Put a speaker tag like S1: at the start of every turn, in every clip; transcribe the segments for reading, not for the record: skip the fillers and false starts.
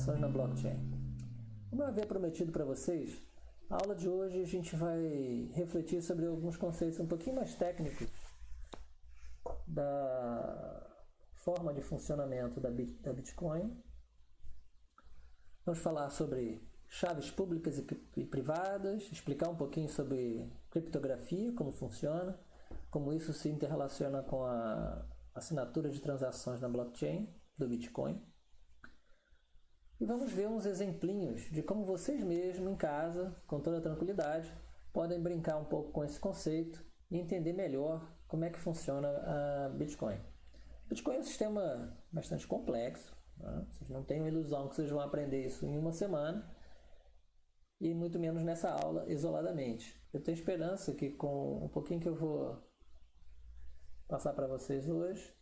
S1: transações na blockchain. Como eu havia prometido para vocês, a aula de hoje a gente vai refletir sobre alguns conceitos um pouquinho mais técnicos da forma de funcionamento da Bitcoin. Vamos falar sobre chaves públicas e privadas, explicar um pouquinho sobre criptografia, como funciona, como isso se interrelaciona com a assinatura de transações na blockchain do Bitcoin. E vamos ver uns exemplinhos de como vocês mesmos em casa, com toda tranquilidade, podem brincar um pouco com esse conceito e entender melhor como é que funciona a Bitcoin. Bitcoin é um sistema bastante complexo, né? Vocês não têm uma ilusão que vocês vão aprender isso em uma semana e muito menos nessa aula isoladamente. Eu tenho esperança que com um pouquinho que eu vou passar para vocês hoje,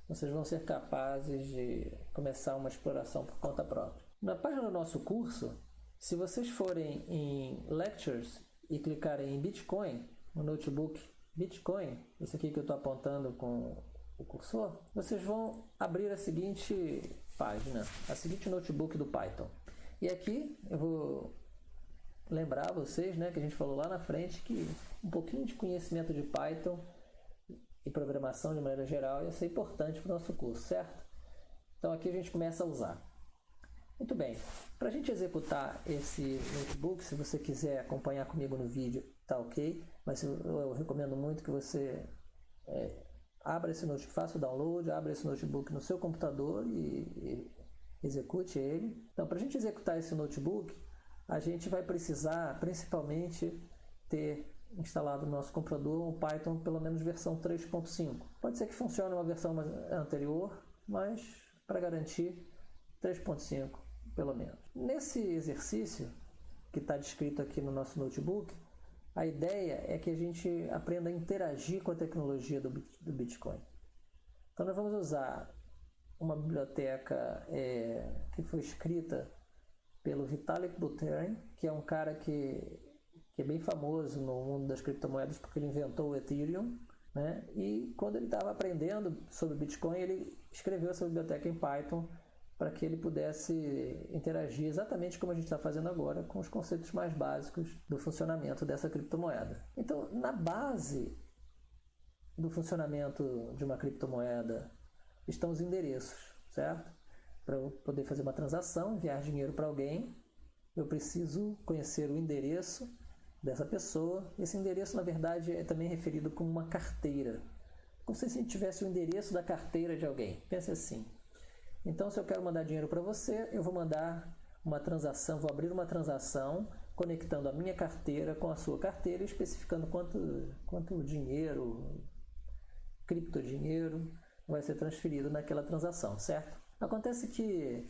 S1: vocês vão ser capazes de começar uma exploração por conta própria. Na página do nosso curso, se vocês forem em Lectures e clicarem em Bitcoin, no notebook Bitcoin, esse aqui que eu estou apontando com o cursor, vocês vão abrir a seguinte página, a seguinte notebook do Python. E aqui eu vou lembrar vocês, né, que a gente falou lá na frente, que um pouquinho de conhecimento de Python e programação de maneira geral ia ser importante para o nosso curso, certo? Então aqui a gente começa a usar. Muito bem, para a gente executar esse notebook, se você quiser acompanhar comigo no vídeo, tá ok, mas eu recomendo muito que você abra esse notebook, faça o download, abra esse notebook no seu computador e execute ele. Então, para a gente executar esse notebook, a gente vai precisar principalmente ter instalado no nosso computador um Python pelo menos versão 3.5. Pode ser que funcione uma versão anterior, mas para garantir 3.5 pelo menos. Nesse exercício que está descrito aqui no nosso notebook, a ideia é que a gente aprenda a interagir com a tecnologia do Bitcoin. Então nós vamos usar uma biblioteca que foi escrita pelo Vitalik Buterin, que é um cara que é bem famoso no mundo das criptomoedas porque ele inventou o Ethereum, né? E quando ele estava aprendendo sobre Bitcoin, ele escreveu essa biblioteca em Python para que ele pudesse interagir exatamente como a gente está fazendo agora com os conceitos mais básicos do funcionamento dessa criptomoeda. Então, na base do funcionamento de uma criptomoeda estão os endereços, certo? Para eu poder fazer uma transação, enviar dinheiro para alguém, eu preciso conhecer o endereço dessa pessoa. Esse endereço, na verdade, é também referido como uma carteira. Como se a gente tivesse o endereço da carteira de alguém. Pense assim. Então, se eu quero mandar dinheiro para você, eu vou mandar uma transação, vou abrir uma transação conectando a minha carteira com a sua carteira e especificando quanto dinheiro, criptodinheiro, vai ser transferido naquela transação, certo? Acontece que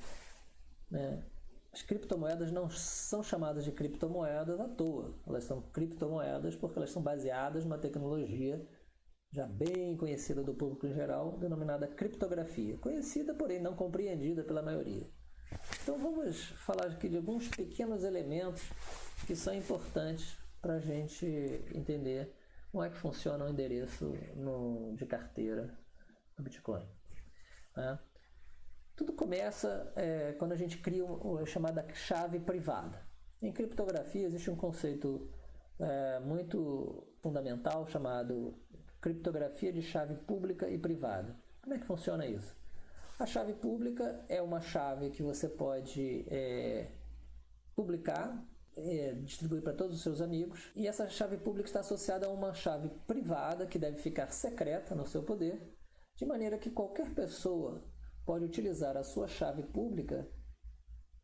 S1: as criptomoedas não são chamadas de criptomoedas à toa. Elas são criptomoedas porque elas são baseadas numa tecnologia já bem conhecida do público em geral, denominada criptografia. Conhecida, porém não compreendida pela maioria. Então vamos falar aqui de alguns pequenos elementos que são importantes para a gente entender como é que funciona o endereço de carteira do Bitcoin. Tudo começa quando a gente cria a chamada chave privada. Em criptografia existe um conceito muito fundamental chamado criptografia de chave pública e privada. Como é que funciona isso? A chave pública é uma chave que você pode publicar, distribuir para todos os seus amigos, e essa chave pública está associada a uma chave privada que deve ficar secreta no seu poder, de maneira que qualquer pessoa pode utilizar a sua chave pública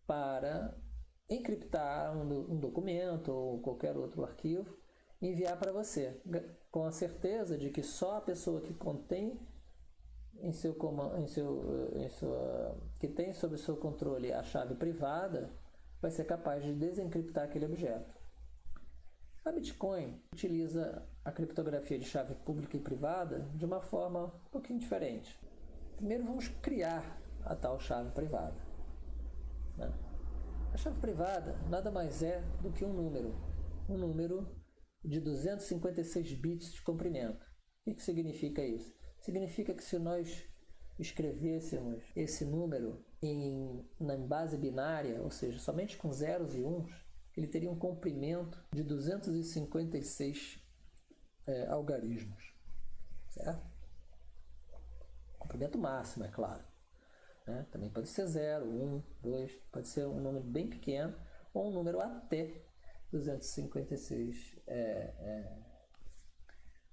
S1: para encriptar um documento ou qualquer outro arquivo e enviar para você, com a certeza de que só a pessoa que contém que tem sob seu controle a chave privada vai ser capaz de desencriptar aquele objeto. A Bitcoin utiliza a criptografia de chave pública e privada de uma forma um pouquinho diferente. Primeiro vamos criar a tal chave privada. A chave privada nada mais é do que um número de 256 bits de comprimento. O que significa isso? Significa que se nós escrevêssemos esse número na base binária, ou seja, somente com zeros e uns, ele teria um comprimento de 256 algarismos, certo? Comprimento máximo, é claro. Né? Também pode ser 0, 1, 2, pode ser um número bem pequeno ou um número até 256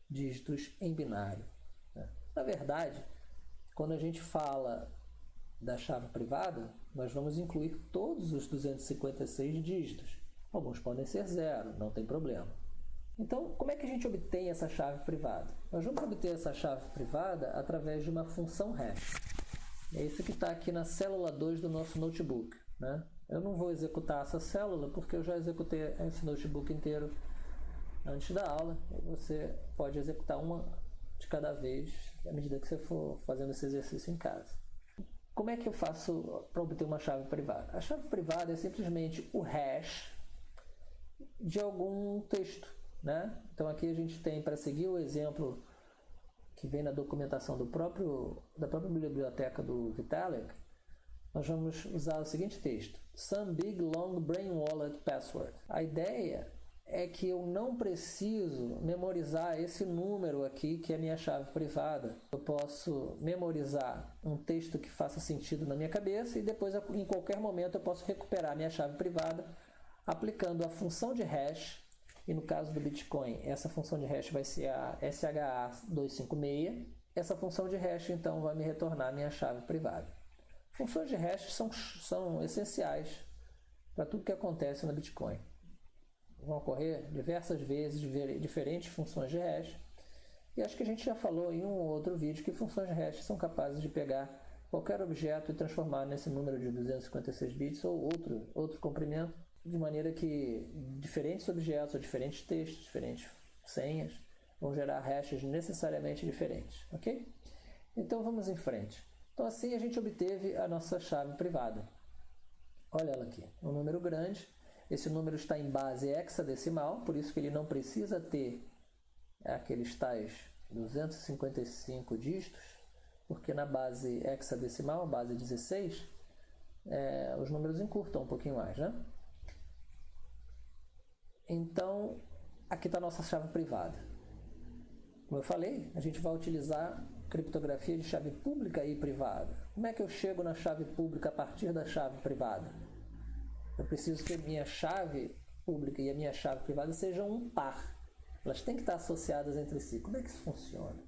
S1: dígitos em binário. Né? Na verdade, quando a gente fala da chave privada, nós vamos incluir todos os 256 dígitos. Alguns podem ser 0, não tem problema. Então, como é que a gente obtém essa chave privada? Nós vamos obter essa chave privada através de uma função hash. É isso que está aqui na célula 2 do nosso notebook. Né? Eu não vou executar essa célula porque eu já executei esse notebook inteiro antes da aula. Você pode executar uma de cada vez à medida que você for fazendo esse exercício em casa. Como é que eu faço para obter uma chave privada? A chave privada é simplesmente o hash de algum texto. Né? Então aqui a gente tem, para seguir o exemplo que vem na documentação da própria biblioteca do Vitalik, nós vamos usar o seguinte texto: Some big long brain wallet password. A ideia é que eu não preciso memorizar esse número aqui, que é a minha chave privada. Eu posso memorizar um texto que faça sentido na minha cabeça e depois, em qualquer momento, eu posso recuperar a minha chave privada aplicando a função de hash. E no caso do Bitcoin, essa função de hash vai ser a SHA-256. Essa função de hash, então, vai me retornar a minha chave privada. Funções de hash são essenciais para tudo que acontece no Bitcoin. Vão ocorrer diversas vezes diferentes funções de hash. E acho que a gente já falou em um ou outro vídeo que funções de hash são capazes de pegar qualquer objeto e transformar nesse número de 256 bits ou outro comprimento, de maneira que diferentes objetos ou diferentes textos, diferentes senhas vão gerar hashes necessariamente diferentes, ok? Então vamos em frente. Então assim a gente obteve a nossa chave privada. Olha ela aqui, um número grande. Esse número está em base hexadecimal, por isso que ele não precisa ter aqueles tais 255 dígitos, porque na base hexadecimal, base 16, os números encurtam um pouquinho mais, né? Então, aqui está a nossa chave privada. Como eu falei, a gente vai utilizar criptografia de chave pública e privada. Como é que eu chego na chave pública a partir da chave privada? Eu preciso que a minha chave pública e a minha chave privada sejam um par. Elas têm que estar associadas entre si. Como é que isso funciona?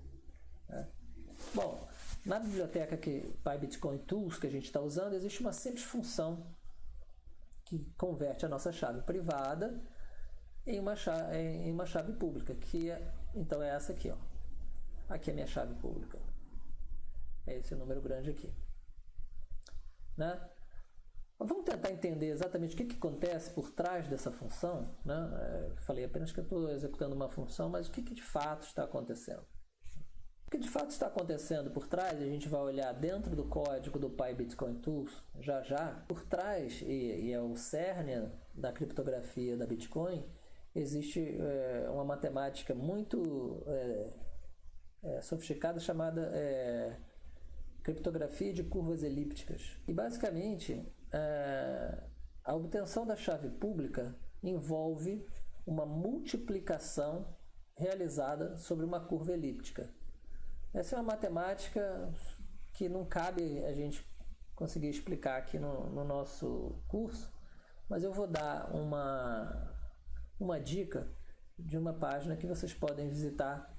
S1: Bom, na biblioteca PyBitcoin Tools que a gente está usando, existe uma simples função que converte a nossa chave privada em uma chave pública, que então é essa aqui. Ó. Aqui é a minha chave pública. É esse número grande aqui. Né? Vamos tentar entender exatamente o que acontece por trás dessa função. Né? Falei apenas que eu estou executando uma função, mas o que de fato está acontecendo? O que de fato está acontecendo por trás, a gente vai olhar dentro do código do PyBitcoin Tools, já. Por trás, e é o cerne da criptografia da Bitcoin, existe uma matemática muito sofisticada chamada criptografia de curvas elípticas. E basicamente, a obtenção da chave pública envolve uma multiplicação realizada sobre uma curva elíptica. Essa é uma matemática que não cabe a gente conseguir explicar aqui no nosso curso, mas eu vou dar uma dica de uma página que vocês podem visitar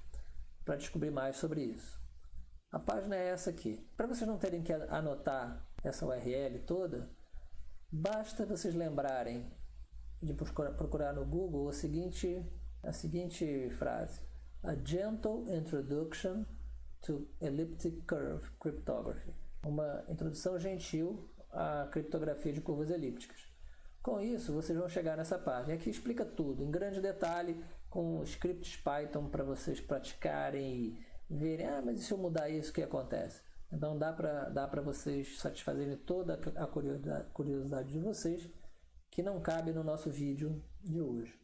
S1: para descobrir mais sobre isso. A página é essa aqui. Para vocês não terem que anotar essa URL toda, basta vocês lembrarem de procurar no Google a seguinte frase: A Gentle Introduction to Elliptic Curve Cryptography. Uma introdução gentil à criptografia de curvas elípticas. Com isso, vocês vão chegar nessa página. Aqui explica tudo, em grande detalhe, com scripts Python para vocês praticarem e verem, mas e se eu mudar isso, o que acontece? Então dá para vocês satisfazerem toda a curiosidade de vocês, que não cabe no nosso vídeo de hoje.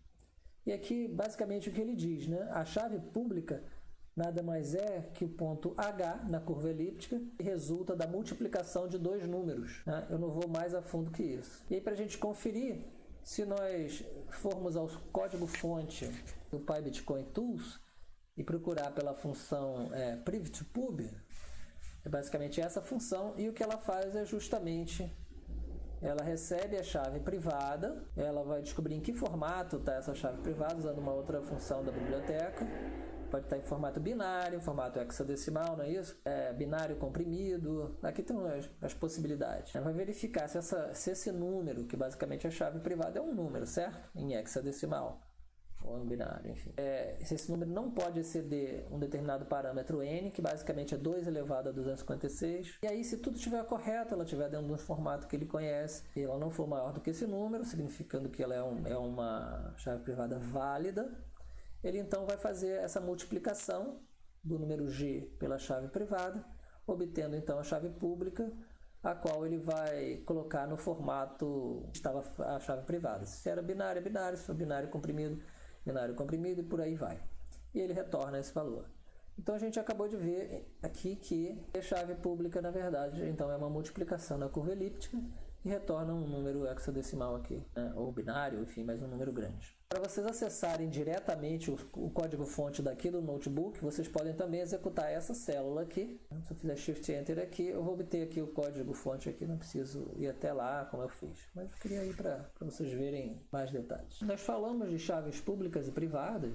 S1: E aqui, basicamente, o que ele diz, né? A chave pública nada mais é que o ponto H na curva elíptica que resulta da multiplicação de dois números, né? Eu não vou mais a fundo que isso. E aí, para a gente conferir, se nós formos ao código-fonte do PyBitcoin Tools e procurar pela função priv2pub, é basicamente essa função, e o que ela faz é justamente, ela recebe a chave privada, ela vai descobrir em que formato está essa chave privada, usando uma outra função da biblioteca. Pode estar em formato binário, formato hexadecimal, não é isso? Binário comprimido, aqui tem as possibilidades. Vai verificar se esse número, que basicamente a chave privada é um número, certo? Em hexadecimal. Ou em binário, enfim. Se esse número não pode exceder um determinado parâmetro n, que basicamente é 2 elevado a 256. E aí, se tudo estiver correto, ela estiver dentro de um formato que ele conhece, e ela não for maior do que esse número, significando que ela é uma chave privada válida, ele então vai fazer essa multiplicação do número g pela chave privada, obtendo então a chave pública, a qual ele vai colocar no formato que estava a chave privada. Se era binário, é binário; se for binário comprimido e por aí vai. E ele retorna esse valor. Então a gente acabou de ver aqui que a chave pública, na verdade, então é uma multiplicação na curva elíptica e retorna um número hexadecimal aqui, né? Ou binário, enfim, mas um número grande. Para vocês acessarem diretamente o código-fonte daqui do notebook, vocês podem também executar essa célula aqui. Se eu fizer Shift Enter aqui, eu vou obter aqui o código-fonte aqui, não preciso ir até lá como eu fiz. Mas eu queria ir para vocês verem mais detalhes. Nós falamos de chaves públicas e privadas,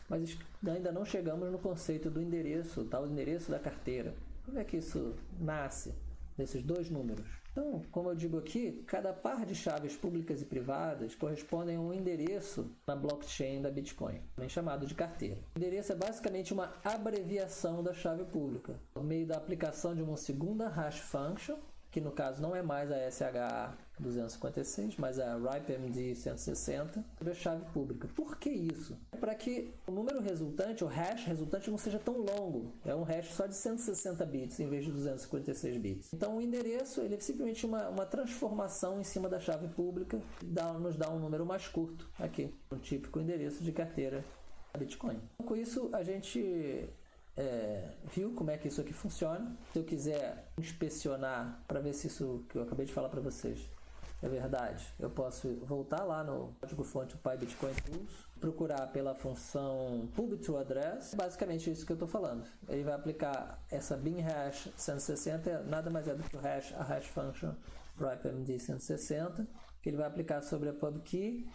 S1: mas ainda não chegamos no conceito do endereço, o tal endereço da carteira. Como é que isso nasce desses dois números? Então, como eu digo aqui, cada par de chaves públicas e privadas correspondem a um endereço na blockchain da Bitcoin, também chamado de carteira. O endereço é basicamente uma abreviação da chave pública, por meio da aplicação de uma segunda hash function, que no caso não é mais a SHA-256, mas a RIPEMD-160, sobre a chave pública. Por que isso? É para que o número resultante, o hash resultante, não seja tão longo. É um hash só de 160 bits em vez de 256 bits. Então o endereço ele é simplesmente uma transformação em cima da chave pública, nos dá um número mais curto aqui, um típico endereço de carteira Bitcoin. Com isso a gente viu como é que isso aqui funciona. Se eu quiser inspecionar para ver se isso que eu acabei de falar para vocês é verdade, eu posso voltar lá no código-fonte PyBitcoin Tools, procurar pela função pub2address, basicamente isso que eu estou falando. Ele vai aplicar essa bin hash 160, nada mais é do que a hash function RIPEMD 160, que ele vai aplicar sobre a pub key,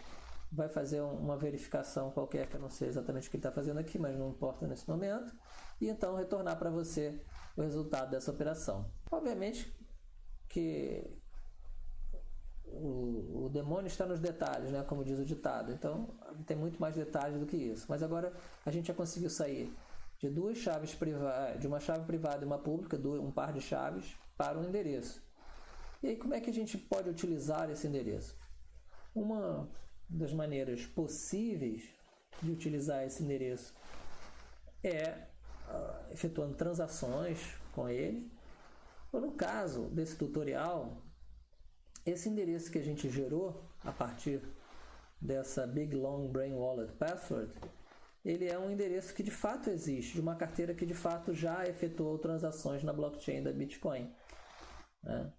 S1: vai fazer uma verificação qualquer, que eu não sei exatamente o que ele está fazendo aqui, mas não importa nesse momento, e então retornar para você o resultado dessa operação. Obviamente que o demônio está nos detalhes, né, como diz o ditado, então tem muito mais detalhes do que isso. Mas agora a gente já conseguiu sair de duas chaves privadas, de uma chave privada e uma pública, um par de chaves, para um endereço. E aí como é que a gente pode utilizar esse endereço? Uma das maneiras possíveis de utilizar esse endereço é efetuando transações com ele, ou no caso desse tutorial, esse endereço que a gente gerou a partir dessa Big Long Brain Wallet Password, ele é um endereço que de fato existe, de uma carteira que de fato já efetuou transações na blockchain da Bitcoin, né?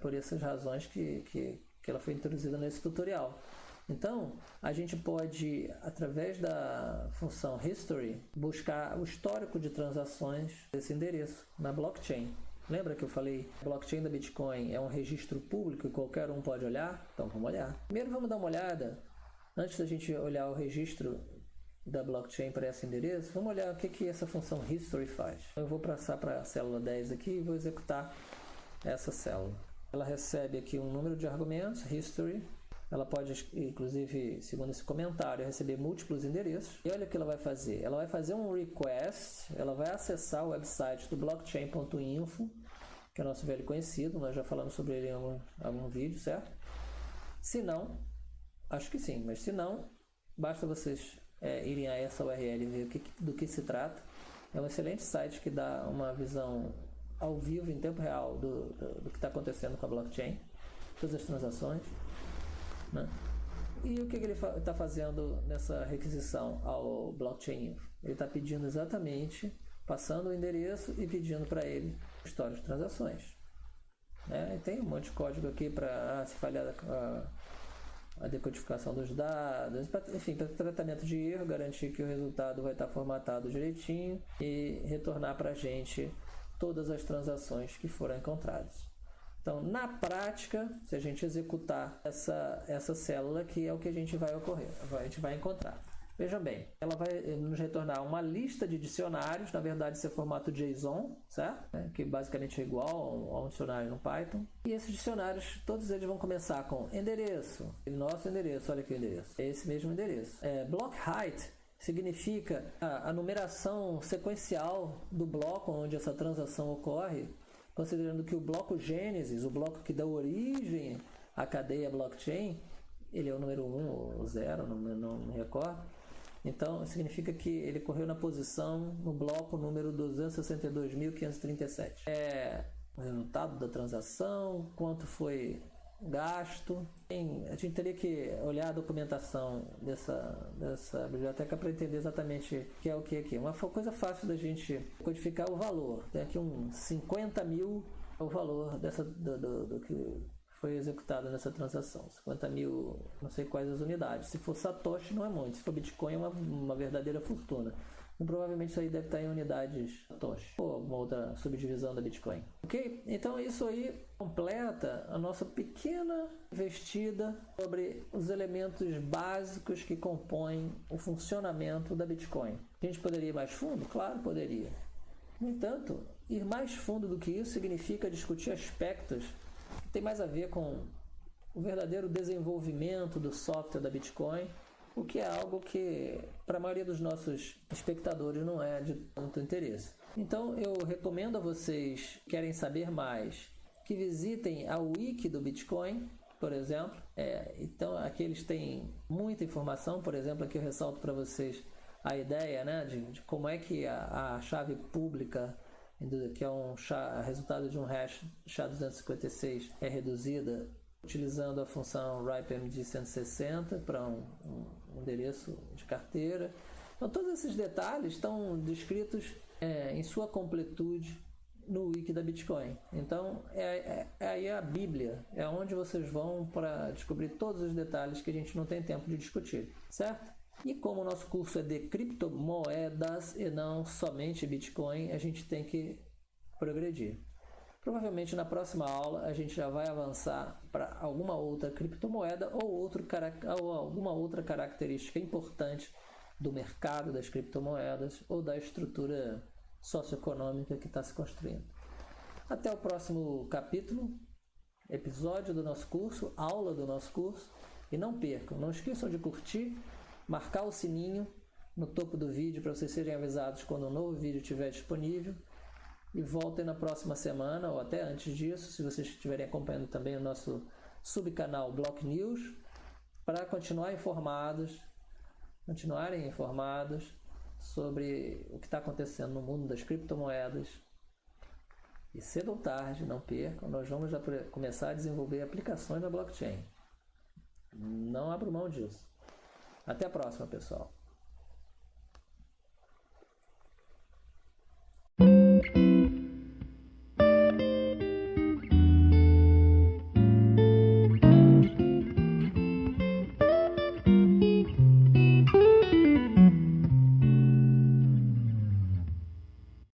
S1: Por essas razões que ela foi introduzida nesse tutorial. Então, a gente pode, através da função History, buscar o histórico de transações desse endereço na blockchain. Lembra que eu falei que a blockchain da Bitcoin é um registro público e qualquer um pode olhar? Então, vamos olhar. Primeiro, vamos dar uma olhada, antes da gente olhar o registro da blockchain para esse endereço, vamos olhar o que essa função History faz. Eu vou passar para a célula 10 aqui e vou executar essa célula. Ela recebe aqui um número de argumentos, History. Ela pode, inclusive, segundo esse comentário, receber múltiplos endereços. E olha o que ela vai fazer. Ela vai fazer um request, ela vai acessar o website do blockchain.info, que é o nosso velho conhecido, nós já falamos sobre ele em algum vídeo, certo? Se não, acho que sim, mas se não, basta vocês irem a essa URL e ver do que se trata. É um excelente site que dá uma visão ao vivo, em tempo real, do que está acontecendo com a blockchain, todas as transações, né? E o que ele está fazendo nessa requisição ao blockchain info? Ele está pedindo exatamente, passando o endereço e pedindo para ele história de transações. E tem um monte de código aqui para se falhar a decodificação dos dados, enfim, para tratamento de erro, garantir que o resultado vai estar formatado direitinho e retornar para a gente todas as transações que foram encontradas. Então, na prática, se a gente executar essa célula aqui, é o que a gente vai encontrar. Vejam bem, ela vai nos retornar uma lista de dicionários, na verdade isso é formato JSON, certo? Que basicamente é igual a um dicionário no Python. E esses dicionários, todos eles vão começar com endereço. Nosso endereço, olha aqui o endereço. É esse mesmo endereço. Block height significa a numeração sequencial do bloco onde essa transação ocorre, considerando que o bloco Gênesis, o bloco que dá origem à cadeia blockchain, ele é o número 1 ou 0, não me recordo. Então, significa que ele correu na posição no bloco número 262.537. O resultado da transação, quanto foi gasto. A gente teria que olhar a documentação dessa biblioteca para entender exatamente o que é o que aqui. Uma coisa fácil da gente codificar o valor. Tem aqui uns 50 mil o valor do que foi executado nessa transação. 50 mil, não sei quais as unidades. Se for Satoshi, não é muito. Se for Bitcoin, é uma verdadeira fortuna. E provavelmente isso aí deve estar em unidades Satoshi, ou alguma outra subdivisão da Bitcoin. Ok? Então isso aí completa a nossa pequena investida sobre os elementos básicos que compõem o funcionamento da Bitcoin. A gente poderia ir mais fundo? Claro, poderia. No entanto, ir mais fundo do que isso significa discutir aspectos que tem mais a ver com o verdadeiro desenvolvimento do software da Bitcoin, o que é algo que para a maioria dos nossos espectadores não é de tanto interesse. Então eu recomendo a vocês que querem saber mais que visitem a wiki do Bitcoin, por exemplo. Então aqui eles têm muita informação. Por exemplo, aqui eu ressalto para vocês a ideia, né, de como é que a chave pública, que é resultado de um hash SHA-256, é reduzida utilizando a função RIPE-MD160 para um endereço de carteira. Então todos esses detalhes estão descritos em sua completude no wiki da Bitcoin. Então aí a Bíblia, é onde vocês vão para descobrir todos os detalhes que a gente não tem tempo de discutir, certo? E como o nosso curso é de criptomoedas e não somente Bitcoin, a gente tem que progredir. Provavelmente na próxima aula a gente já vai avançar para alguma outra criptomoeda ou alguma outra característica importante do mercado das criptomoedas ou da estrutura socioeconômica que está se construindo. Até o próximo capítulo, episódio do nosso curso, aula do nosso curso. E não percam, não esqueçam de curtir, marcar o sininho no topo do vídeo para vocês serem avisados quando um novo vídeo estiver disponível. E voltem na próxima semana ou até antes disso, se vocês estiverem acompanhando também o nosso subcanal Block News, para continuarem informados sobre o que está acontecendo no mundo das criptomoedas. E cedo ou tarde, não percam, nós vamos já começar a desenvolver aplicações da blockchain. Não abro mão disso. Até a próxima, pessoal.